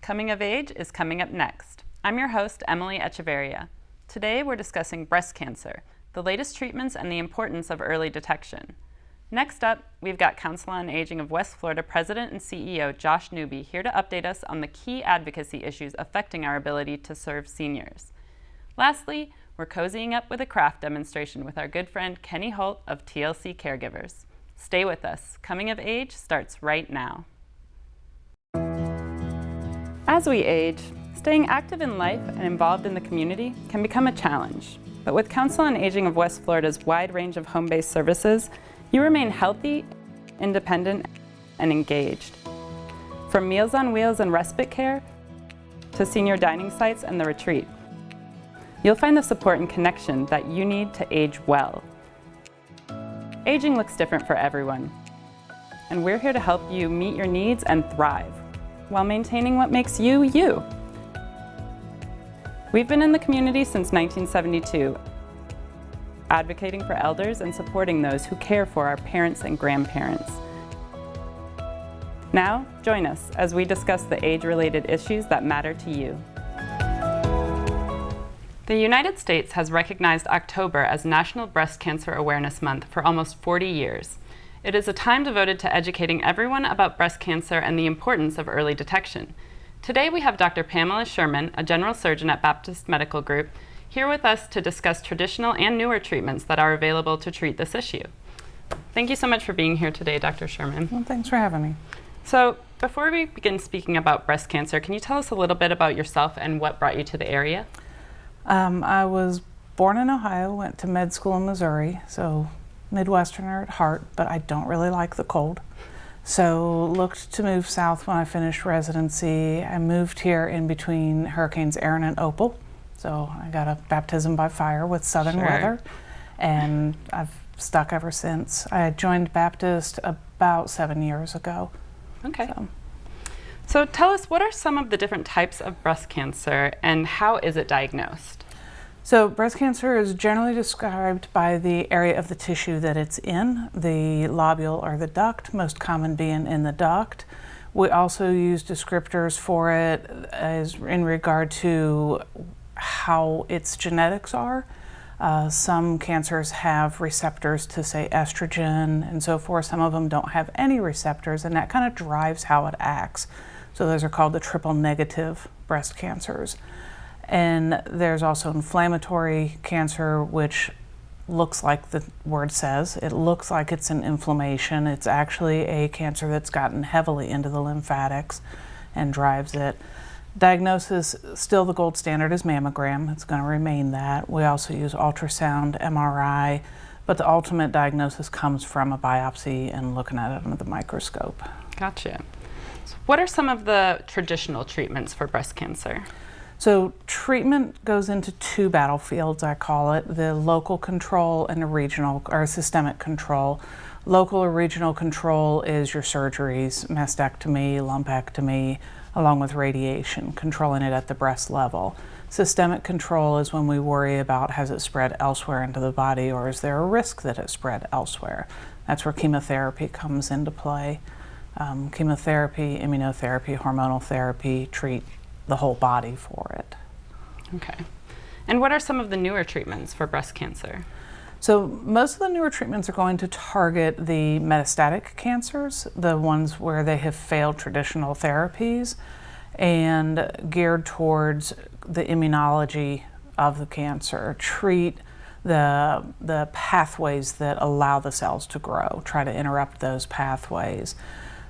Coming of Age is coming up next. I'm your host, Emily Echeverria. Today we're discussing breast cancer, the latest treatments and the importance of early detection. Next up, we've got Council on Aging of West Florida President and CEO Josh Newby here to update us on the key advocacy issues affecting our ability to serve seniors. Lastly, we're cozying up with a craft demonstration with our good friend Kenny Holt of TLC Caregivers. Stay with us. Coming of Age starts right now. As we age, staying active in life and involved in the community can become a challenge. But with Council on Aging of West Florida's wide range of home-based services, you remain healthy, independent, and engaged. From Meals on Wheels and respite care to senior dining sites and the retreat, you'll find the support and connection that you need to age well. Aging looks different for everyone, and we're here to help you meet your needs and thrive while maintaining what makes you, you. We've been in the community since 1972, advocating for elders and supporting those who care for our parents and grandparents. Now, join us as we discuss the age-related issues that matter to you. The United States has recognized October as National Breast Cancer Awareness Month for almost 40 years. It is a time devoted to educating everyone about breast cancer and the importance of early detection. Today we have Dr. Pamela Schurman, a general surgeon at Baptist Medical Group, here with us to discuss traditional and newer treatments that are available to treat this issue. Thank you so much for being here today, Dr. Schurman. Well, thanks for having me. So, before we begin speaking about breast cancer, can you tell us a little bit about yourself and what brought you to the area? I was born in Ohio, went to med school in Missouri, so Midwesterner at heart, but I don't really like the cold. So looked to move south when I finished residency. I moved here in between Hurricanes Erin and Opal, so I got a baptism by fire with southern weather, and I've stuck ever since. I joined Baptist about 7 years ago. Okay. So tell us, what are some of the different types of breast cancer and how is it diagnosed? So breast cancer is generally described by the area of the tissue that it's in, the lobule or the duct, most common being in the duct. We also use descriptors for it as in regard to how its genetics are. Some cancers have receptors to, say, estrogen and so forth. Some of them don't have any receptors, and that kind of drives how it acts. So those are called the triple negative breast cancers. And there's also inflammatory cancer, which looks like the word says. It looks like it's an inflammation. It's actually a cancer that's gotten heavily into the lymphatics and drives it. Diagnosis, still the gold standard is mammogram. It's going to remain that. We also use ultrasound, MRI, but the ultimate diagnosis comes from a biopsy and looking at it under the microscope. Gotcha. So what are some of the traditional treatments for breast cancer? So treatment goes into two battlefields, I call it, the local control and the regional or systemic control. Local or regional control is your surgeries, mastectomy, lumpectomy, along with radiation, controlling it at the breast level. Systemic control is when we worry about has it spread elsewhere into the body or is there a risk that it spread elsewhere. That's where chemotherapy comes into play. Chemotherapy, immunotherapy, hormonal therapy treat the whole body for it. Okay. And what are some of the newer treatments for breast cancer? So most of the newer treatments are going to target the metastatic cancers, the ones where they have failed traditional therapies, and geared towards the immunology of the cancer, treat the pathways that allow the cells to grow, try to interrupt those pathways.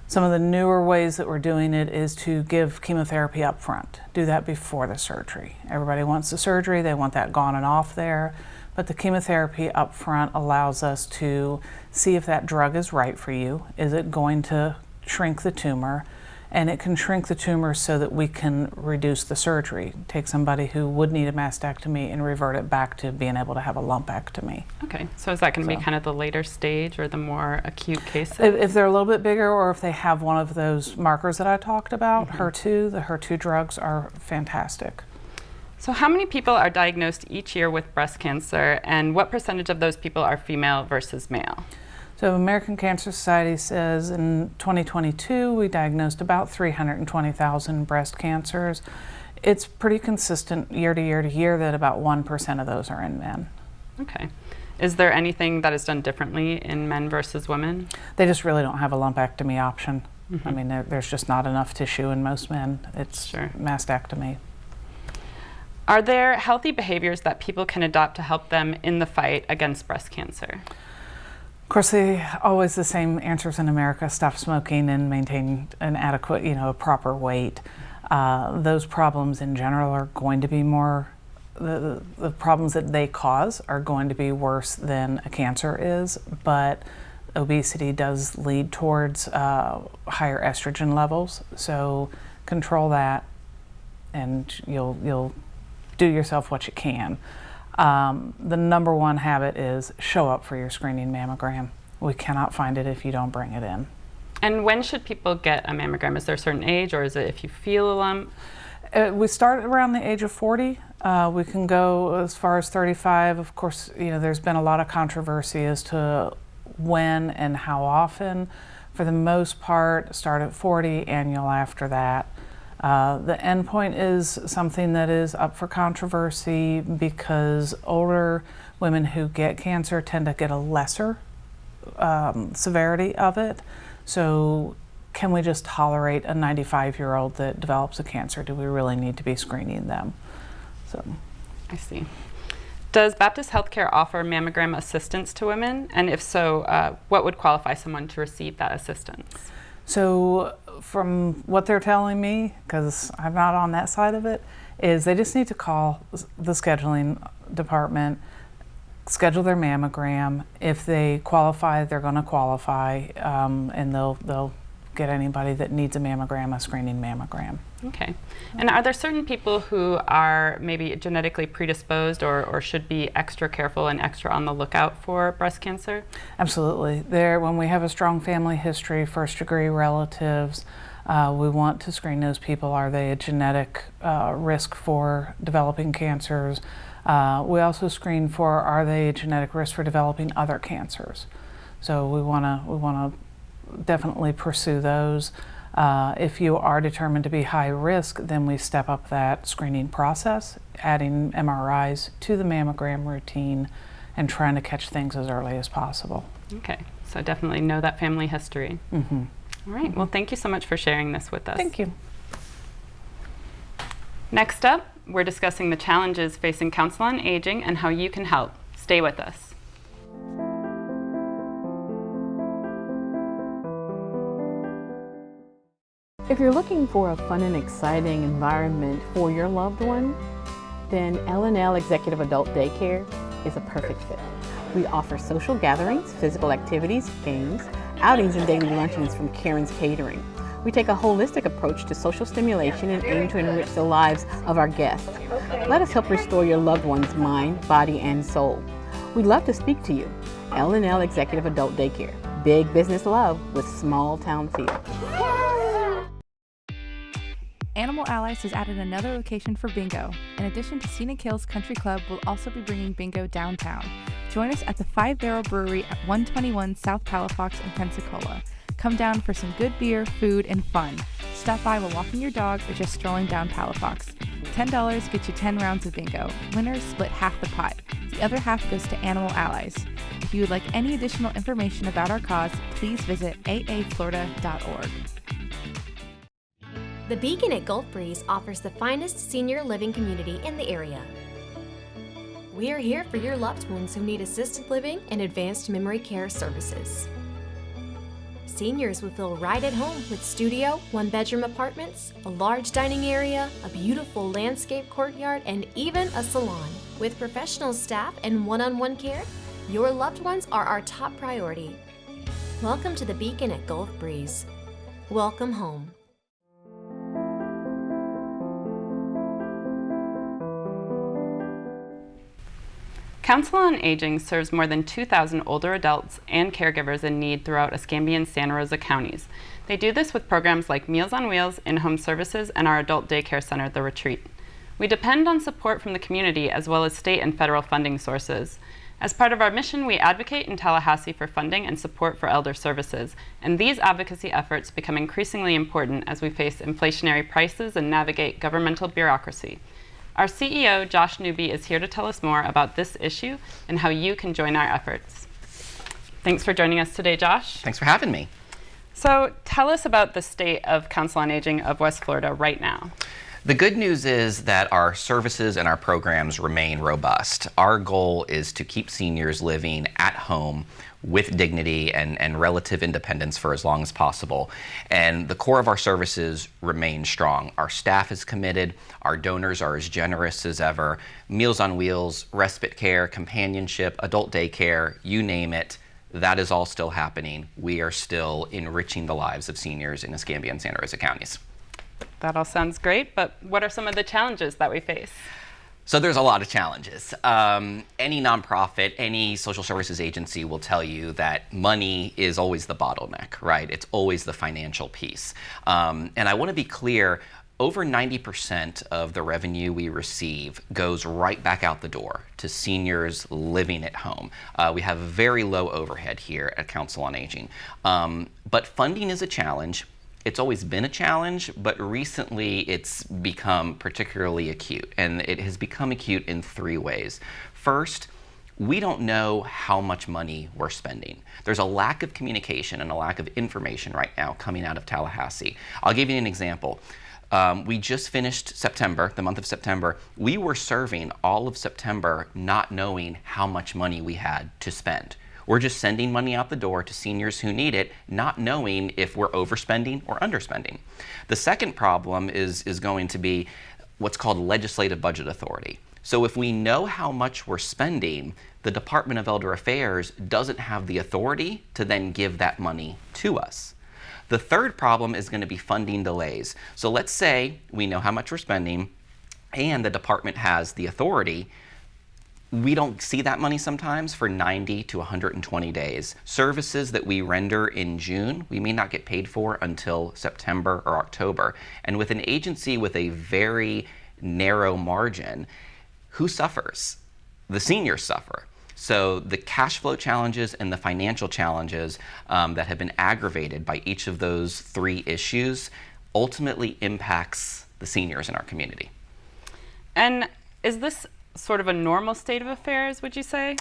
Some of the newer ways that we're doing it is to give chemotherapy up front. Do that before the surgery. Everybody wants the surgery, they want that gone and off there, but the chemotherapy up front allows us to see if that drug is right for you. Is it going to shrink the tumor? And it can shrink the tumor so that we can reduce the surgery. Take somebody who would need a mastectomy and revert it back to being able to have a lumpectomy. Okay, so is that going to be kind of the later stage or the more acute cases? If they're a little bit bigger or if they have one of those markers that I talked about, HER2, the HER2 drugs are fantastic. So how many people are diagnosed each year with breast cancer and what percentage of those people are female versus male? So American Cancer Society says in 2022 we diagnosed about 320,000 breast cancers. It's pretty consistent year to year to year that about 1% of those are in men. Okay. Is there anything that is done differently in men versus women? They just really don't have a lumpectomy option. Mm-hmm. I mean, there's just not enough tissue in most men. It's mastectomy. Are there healthy behaviors that people can adopt to help them in the fight against breast cancer? Of course, always the same answers in America: stop smoking and maintain an adequate, a proper weight. Those problems in general are going to be more, the problems that they cause are going to be worse than a cancer is, but obesity does lead towards higher estrogen levels. So control that and you'll do yourself what you can. The number one habit is show up for your screening mammogram. We cannot find it if you don't bring it in. And when should people get a mammogram? Is there a certain age, or is it if you feel a lump? We start around the age of 40. We can go as far as 35. Of course, there's been a lot of controversy as to when and how often. For the most part, start at 40, annual after that. The endpoint is something that is up for controversy because older women who get cancer tend to get a lesser severity of it. So can we just tolerate a 95-year-old that develops a cancer? Do we really need to be screening them? So, I see. Does Baptist Healthcare offer mammogram assistance to women? And if so, what would qualify someone to receive that assistance? So from what they're telling me, because I'm not on that side of it, is they just need to call the scheduling department, schedule their mammogram. If they qualify, they're going to qualify, and they'll get anybody that needs a mammogram, a screening mammogram. Okay. And are there certain people who are maybe genetically predisposed or should be extra careful and extra on the lookout for breast cancer? Absolutely. When we have a strong family history, first-degree relatives, we want to screen those people. Are they a genetic risk for developing cancers? We also screen for, are they a genetic risk for developing other cancers? So we want to definitely pursue those. If you are determined to be high risk, then we step up that screening process, adding MRIs to the mammogram routine and trying to catch things as early as possible. Okay, so definitely know that family history. Mm-hmm. All right, well, thank you so much for sharing this with us. Thank you. Next up, we're discussing the challenges facing Council on Aging and how you can help. Stay with us. If you're looking for a fun and exciting environment for your loved one, then L&L Executive Adult Daycare is a perfect fit. We offer social gatherings, physical activities, games, outings, and daily luncheons from Karen's Catering. We take a holistic approach to social stimulation and aim to enrich the lives of our guests. Let us help restore your loved one's mind, body, and soul. We'd love to speak to you. L&L Executive Adult Daycare. Big business love with small town feel. Animal Allies has added another location for bingo. In addition to Scenic Hills Country Club, we'll also be bringing bingo downtown. Join us at the 5 Barrel Brewery at 121 South Palafox in Pensacola. Come down for some good beer, food, and fun. Stop by while walking your dog or just strolling down Palafox. $10 gets you 10 rounds of bingo. Winners split half the pot. The other half goes to Animal Allies. If you would like any additional information about our cause, please visit aaflorida.org. The Beacon at Gulf Breeze offers the finest senior living community in the area. We are here for your loved ones who need assisted living and advanced memory care services. Seniors will feel right at home with studio, one-bedroom apartments, a large dining area, a beautiful landscape courtyard, and even a salon. With professional staff and one-on-one care, your loved ones are our top priority. Welcome to the Beacon at Gulf Breeze. Welcome home. Council on Aging serves more than 2,000 older adults and caregivers in need throughout Escambia and Santa Rosa counties. They do this with programs like Meals on Wheels, in-home services, and our adult daycare center, The Retreat. We depend on support from the community as well as state and federal funding sources. As part of our mission, we advocate in Tallahassee for funding and support for elder services, and these advocacy efforts become increasingly important as we face inflationary prices and navigate governmental bureaucracy. Our CEO, Josh Newby, is here to tell us more about this issue and how you can join our efforts. Thanks for joining us today, Josh. Thanks for having me. So tell us about the state of Council on Aging of West Florida right now. The good news is that our services and our programs remain robust. Our goal is to keep seniors living at home with dignity and relative independence for as long as possible. And the core of our services remain strong. Our staff is committed, our donors are as generous as ever. Meals on Wheels, respite care, companionship, adult daycare, you name it, that is all still happening. We are still enriching the lives of seniors in Escambia and Santa Rosa counties. That all sounds great, but what are some of the challenges that we face? So there's a lot of challenges. Any nonprofit, any social services agency will tell you that money is always the bottleneck, right? It's always the financial piece. And I want to be clear, over 90% of the revenue we receive goes right back out the door to seniors living at home. We have very low overhead here at Council on Aging. But funding is a challenge. It's always been a challenge, but recently it's become particularly acute, and it has become acute in three ways. First, we don't know how much money we're spending. There's a lack of communication and a lack of information right now coming out of Tallahassee. I'll give you an example. We just finished September, the month of September. We were serving all of September not knowing how much money we had to spend. We're just sending money out the door to seniors who need it, not knowing if we're overspending or underspending. The second problem is going to be what's called legislative budget authority. So if we know how much we're spending, the Department of Elder Affairs doesn't have the authority to then give that money to us. The third problem is going to be funding delays. So let's say we know how much we're spending and the department has the authority. We don't see that money sometimes for 90 to 120 days. Services that we render in June, we may not get paid for until September or October. And with an agency with a very narrow margin, who suffers? The seniors suffer. So the cash flow challenges and the financial challenges that have been aggravated by each of those three issues ultimately impacts the seniors in our community. And is this sort of a normal state of affairs, would you say?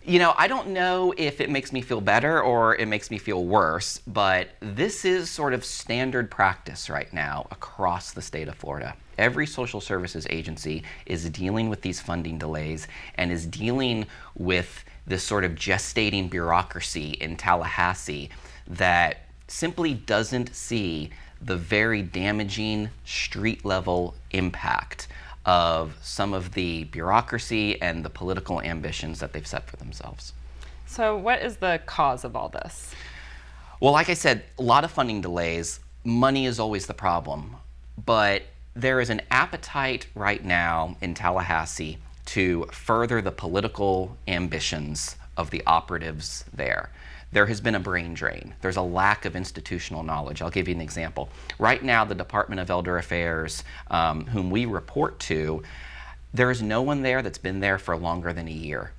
You know, I don't know if it makes me feel better or it makes me feel worse, but this is sort of standard practice right now across the state of Florida. Every social services agency is dealing with these funding delays and is dealing with this sort of gestating bureaucracy in Tallahassee that simply doesn't see the very damaging street level impact of some of the bureaucracy and the political ambitions that they've set for themselves. So what is the cause of all this? Well, like I said, a lot of funding delays. Money is always the problem, but there is an appetite right now in Tallahassee to further the political ambitions of the operatives there. There has been a brain drain. There's a lack of institutional knowledge. I'll give you an example. Right now, the Department of Elder Affairs, whom we report to, there is no one there that's been there for longer than a year.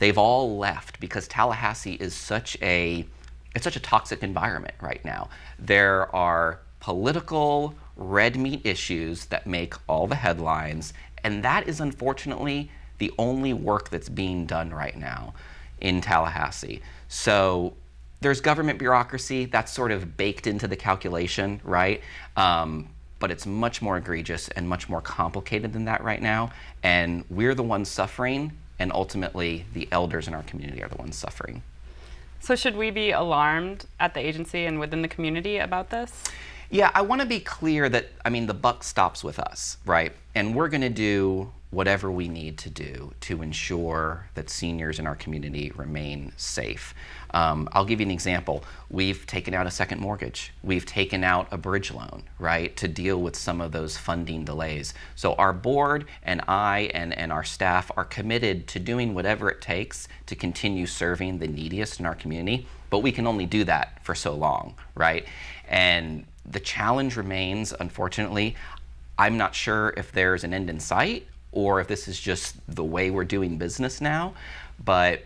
They've all left because Tallahassee is such a toxic environment right now. There are political red meat issues that make all the headlines, and that is unfortunately the only work that's being done right now in Tallahassee. So there's government bureaucracy that's sort of baked into the calculation, right? But it's much more egregious and much more complicated than that right now. And we're the ones suffering, and ultimately the elders in our community are the ones suffering. So should we be alarmed at the agency and within the community about this? Yeah, I want to be clear that, the buck stops with us, right? And we're going to do whatever we need to do to ensure that seniors in our community remain safe. I'll give you an example. We've taken out a second mortgage. We've taken out a bridge loan, right, to deal with some of those funding delays. So our board and I and our staff are committed to doing whatever it takes to continue serving the neediest in our community, but we can only do that for so long, right? And the challenge remains, unfortunately. I'm not sure if there's an end in sight or if this is just the way we're doing business now, but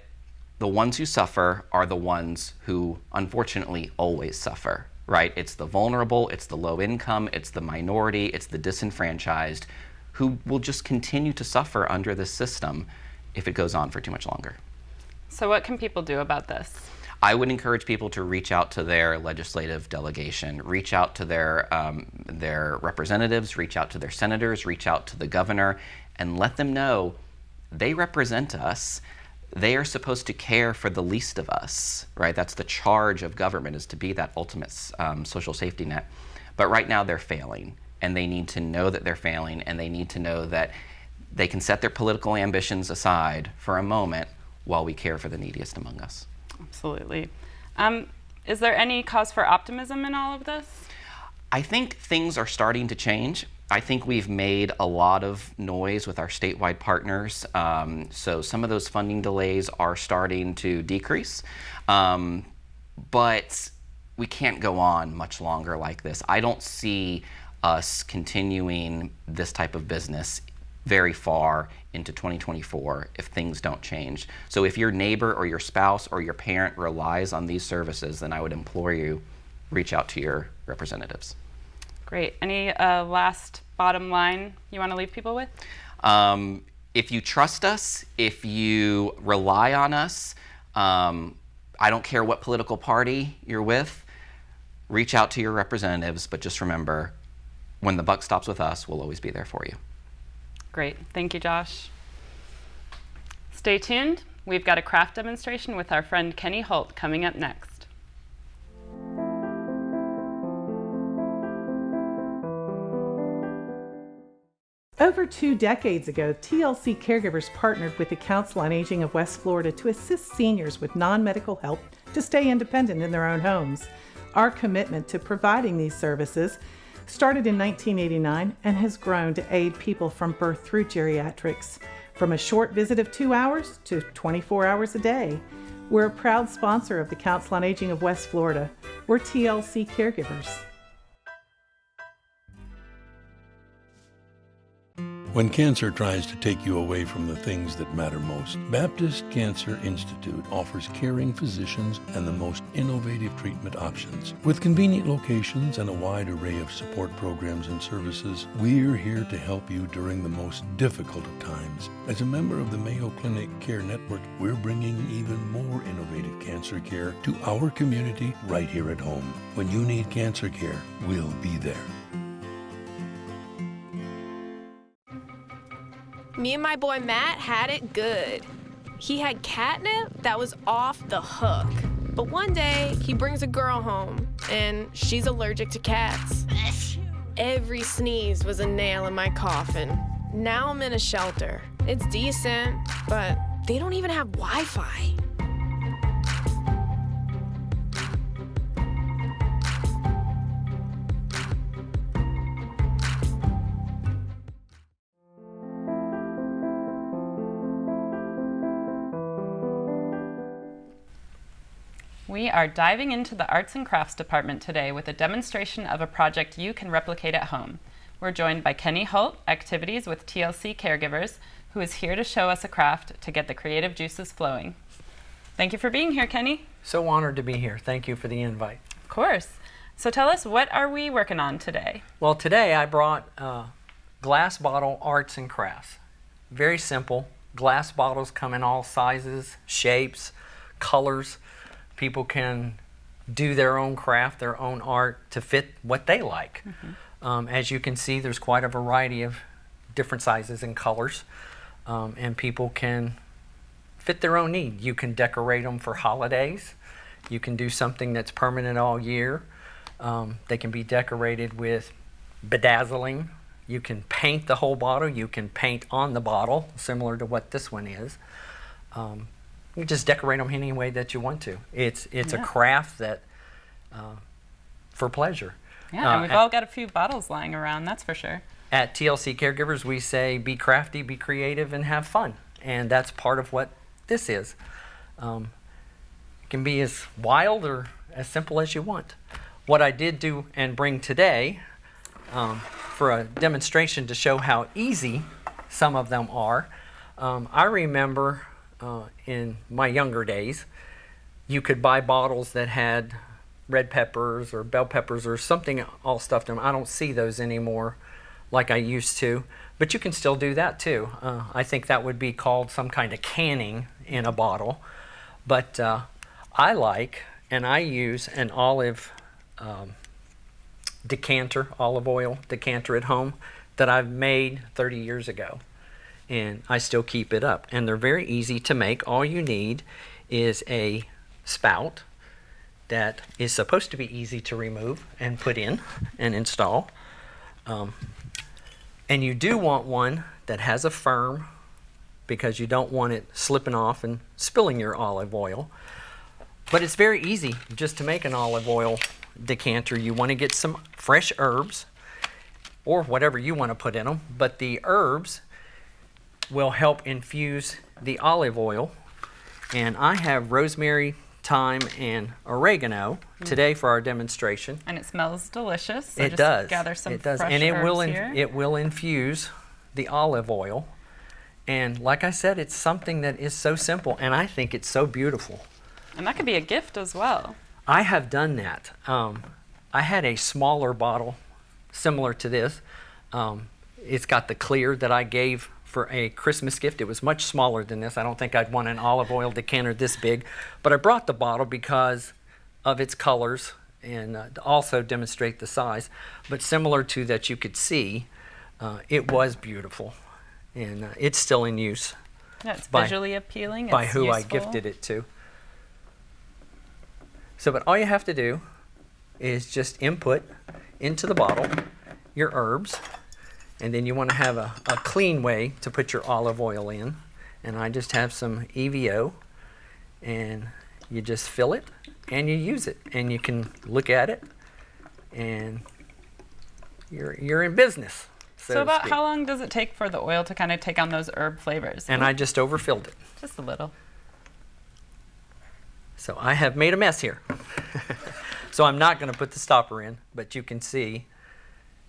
the ones who suffer are the ones who unfortunately always suffer, right? It's the vulnerable, it's the low income, it's the minority, it's the disenfranchised who will just continue to suffer under this system if it goes on for too much longer. So what can people do about this? I would encourage people to reach out to their legislative delegation, reach out to their representatives, reach out to their senators, reach out to the governor, and let them know they represent us. They are supposed to care for the least of us, right? That's the charge of government, is to be that ultimate social safety net. But right now they're failing, and they need to know that they're failing, and they need to know that they can set their political ambitions aside for a moment while we care for the neediest among us. Absolutely. Is there any cause for optimism in all of this? I think things are starting to change. I think we've made a lot of noise with our statewide partners. So some of those funding delays are starting to decrease. But we can't go on much longer like this. I don't see us continuing this type of business very far into 2024 if things don't change. So if your neighbor or your spouse or your parent relies on these services, then I would implore you, reach out to your representatives. Great. Any last bottom line you want to leave people with? If you trust us, if you rely on us, I don't care what political party you're with, reach out to your representatives, but just remember, when the buck stops with us, we'll always be there for you. Great. Thank you, Josh. Stay tuned. We've got a craft demonstration with our friend Kenny Holt coming up next. Over 2 decades ago, TLC Caregivers partnered with the Council on Aging of West Florida to assist seniors with non-medical help to stay independent in their own homes. Our commitment to providing these services started in 1989 and has grown to aid people from birth through geriatrics, from a short visit of 2 hours to 24 hours a day. We're a proud sponsor of the Council on Aging of West Florida. We're TLC Caregivers. When cancer tries to take you away from the things that matter most, Baptist Cancer Institute offers caring physicians and the most innovative treatment options. With convenient locations and a wide array of support programs and services, we're here to help you during the most difficult of times. As a member of the Mayo Clinic Care Network, we're bringing even more innovative cancer care to our community right here at home. When you need cancer care, we'll be there. Me and my boy Matt had it good. He had catnip that was off the hook. But one day, he brings a girl home, and she's allergic to cats. Every sneeze was a nail in my coffin. Now I'm in a shelter. It's decent, but they don't even have Wi-Fi. We are diving into the Arts and Crafts department today with a demonstration of a project you can replicate at home. We're joined by Kenny Holt, Activities with TLC Caregivers, who is here to show us a craft to get the creative juices flowing. Thank you for being here, Kenny. So honored to be here. Thank you for the invite. Of course. So tell us, what are we working on today? Well, today I brought glass bottle arts and crafts. Very simple. Glass bottles come in all sizes, shapes, colors. People can do their own craft, their own art to fit what they like. Mm-hmm. As you can see, there's quite a variety of different sizes and colors, and people can fit their own need. You can decorate them for holidays. You can do something that's permanent all year. They can be decorated with bedazzling. You can paint the whole bottle. You can paint on the bottle, similar to what this one is. You just decorate them any way that you want to. It's a craft that for pleasure. Yeah, and we've all got a few bottles lying around, that's for sure. At TLC Caregivers, we say be crafty, be creative, and have fun. And that's part of what this is. It can be as wild or as simple as you want. What I did do and bring today for a demonstration to show how easy some of them are, I remember in my younger days, you could buy bottles that had red peppers or bell peppers or something all stuffed in them. I don't see those anymore like I used to, but you can still do that too. I think that would be called some kind of canning in a bottle. But I like, and I use an olive decanter, olive oil decanter at home that I've made 30 years ago. And I still keep it up. And they're very easy to make. All you need is a spout that is supposed to be easy to remove and put in and install. And you do want one that has a firm, because you don't want it slipping off and spilling your olive oil. But it's very easy just to make an olive oil decanter. You want to get some fresh herbs or whatever you want to put in them, but the herbs will help infuse the olive oil. And I have rosemary, thyme, and oregano today for our demonstration. And it smells delicious. So It just does. Gather some It does. fresh And herbs here. it will infuse the olive oil. And like I said, it's something that is so simple, and I think it's so beautiful. And that could be a gift as well. I have done that. I had a smaller bottle similar to this. It's got the clear that I gave for a Christmas gift. It was much smaller than this. I don't think I'd want an olive oil decanter this big, but I brought the bottle because of its colors and to also demonstrate the size. But similar to that, you could see it was beautiful, and it's still in use. Yeah, it's visually appealing. By it's who useful. I gifted it to. So, but all you have to do is just input into the bottle your herbs, and then you want to have a clean way to put your olive oil in. And I just have some EVO, and you just fill it and you use it, and you can look at it, and you're in business. So about how long does it take for the oil to kind of take on those herb flavors? And I just overfilled it. Just a little. So I have made a mess here. So I'm not going to put the stopper in, but you can see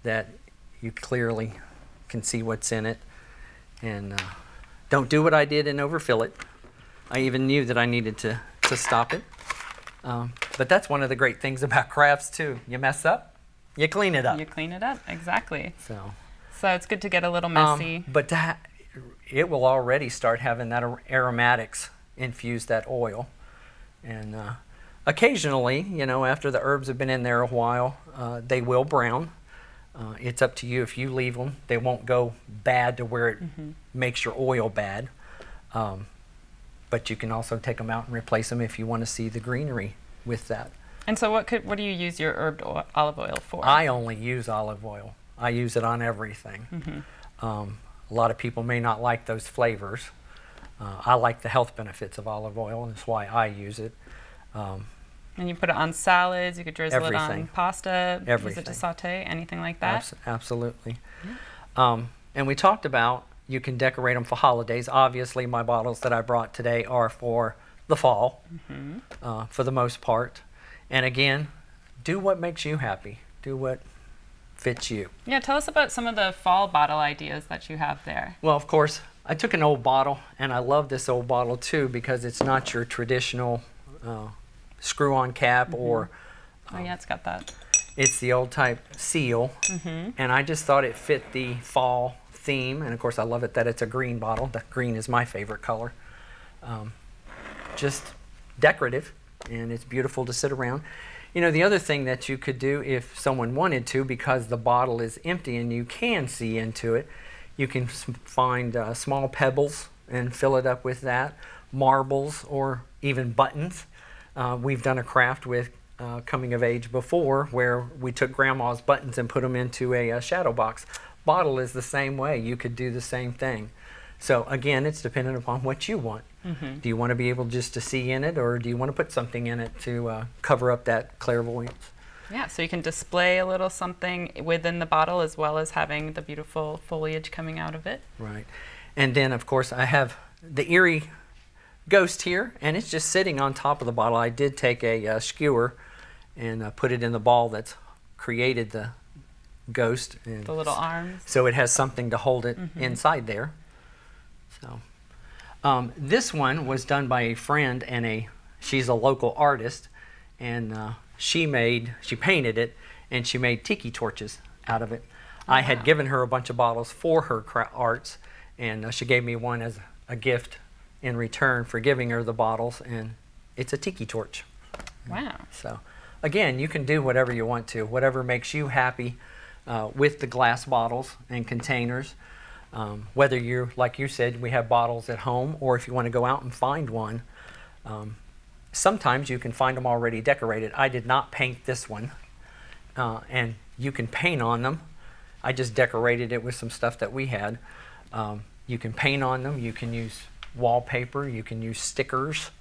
that you clearly can see what's in it. And don't do what I did and overfill it. I even knew that I needed to stop it. But that's one of the great things about crafts too. You mess up, you clean it up. You clean it up, exactly. So it's good to get a little messy. But it will already start having that aromatics infuse that oil. And occasionally, you know, after the herbs have been in there a while, they will brown. It's up to you. If you leave them, they won't go bad to where it makes your oil bad. But you can also take them out and replace them if you want to see the greenery with that. And so what do you use your olive oil for? I only use olive oil. I use it on everything. A lot of people may not like those flavors. I like the health benefits of olive oil, and that's why I use it. And you put it on salads, you could drizzle it on pasta, everything. Use it to saute, anything like that? Absolutely. And we talked about you can decorate them for holidays. Obviously, my bottles that I brought today are for the fall, for the most part. And again, do what makes you happy. Do what fits you. Yeah, tell us about some of the fall bottle ideas that you have there. Well, of course, I took an old bottle, and I love this old bottle too because it's not your traditional screw-on cap or... oh yeah, it's got that. It's the old type seal, and I just thought it fit the fall theme, and of course I love it that it's a green bottle. The green is my favorite color. Just decorative, and it's beautiful to sit around. You know, the other thing that you could do if someone wanted to, because the bottle is empty and you can see into it, you can find small pebbles and fill it up with that, marbles, or even buttons. We've done a craft with coming of age before where we took grandma's buttons and put them into a shadow box. Bottle is the same way. You could do the same thing. So again, it's dependent upon what you want. Do you want to be able just to see in it, or do you want to put something in it to cover up that clairvoyance? Yeah, so you can display a little something within the bottle as well as having the beautiful foliage coming out of it. Right. And then, of course, I have the eerie ghost here, and it's just sitting on top of the bottle. I did take a skewer and put it in the ball that's created the ghost. And the little arms. So it has something to hold it inside there. So This one was done by a friend, and she's a local artist, and she painted it, and she made tiki torches out of it. Oh, I had given her a bunch of bottles for her arts, and she gave me one as a gift in return for giving her the bottles, and it's a tiki torch. Wow. So, again, you can do whatever you want to, whatever makes you happy with the glass bottles and containers. Whether you're, like you said, we have bottles at home, or if you want to go out and find one. Sometimes you can find them already decorated. I did not paint this one, and you can paint on them. I just decorated it with some stuff that we had. You can paint on them. You can use wallpaper. You can use stickers.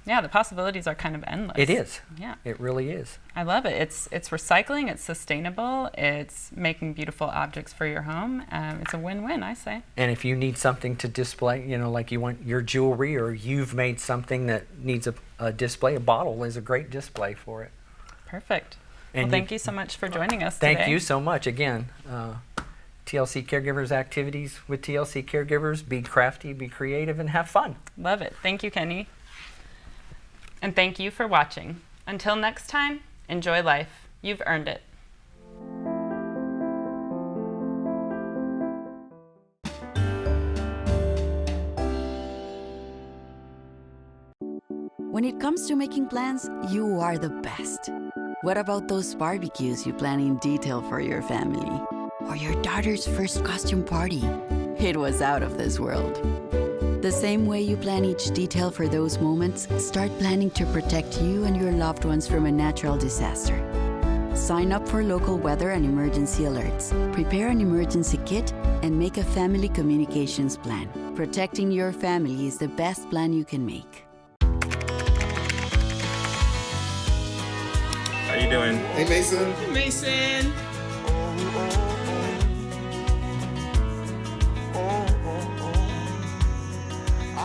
Yeah, the possibilities are kind of endless. It is. Yeah. It really is. I love it. It's recycling, it's sustainable, it's making beautiful objects for your home. It's a win-win, I say. And if you need something to display, you know, like you want your jewelry, or you've made something that needs a display, a bottle is a great display for it. Perfect. And well, thank you so much for joining us today. Thank you so much. Again, TLC Caregivers activities with TLC Caregivers. Be crafty, be creative, and have fun. Love it. Thank you, Kenny. And thank you for watching. Until next time, enjoy life. You've earned it. When it comes to making plans, you are the best. What about those barbecues you plan in detail for your family? Or your daughter's first costume party? It was out of this world. The same way you plan each detail for those moments, start planning to protect you and your loved ones from a natural disaster. Sign up for local weather and emergency alerts. Prepare an emergency kit and make a family communications plan. Protecting your family is the best plan you can make. How you doing? Hey, Mason. Hey, Mason.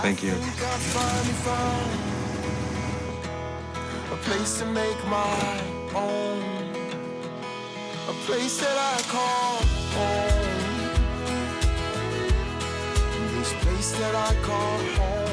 Thank you. A place to make my own. A place that I call home. This place that I call home.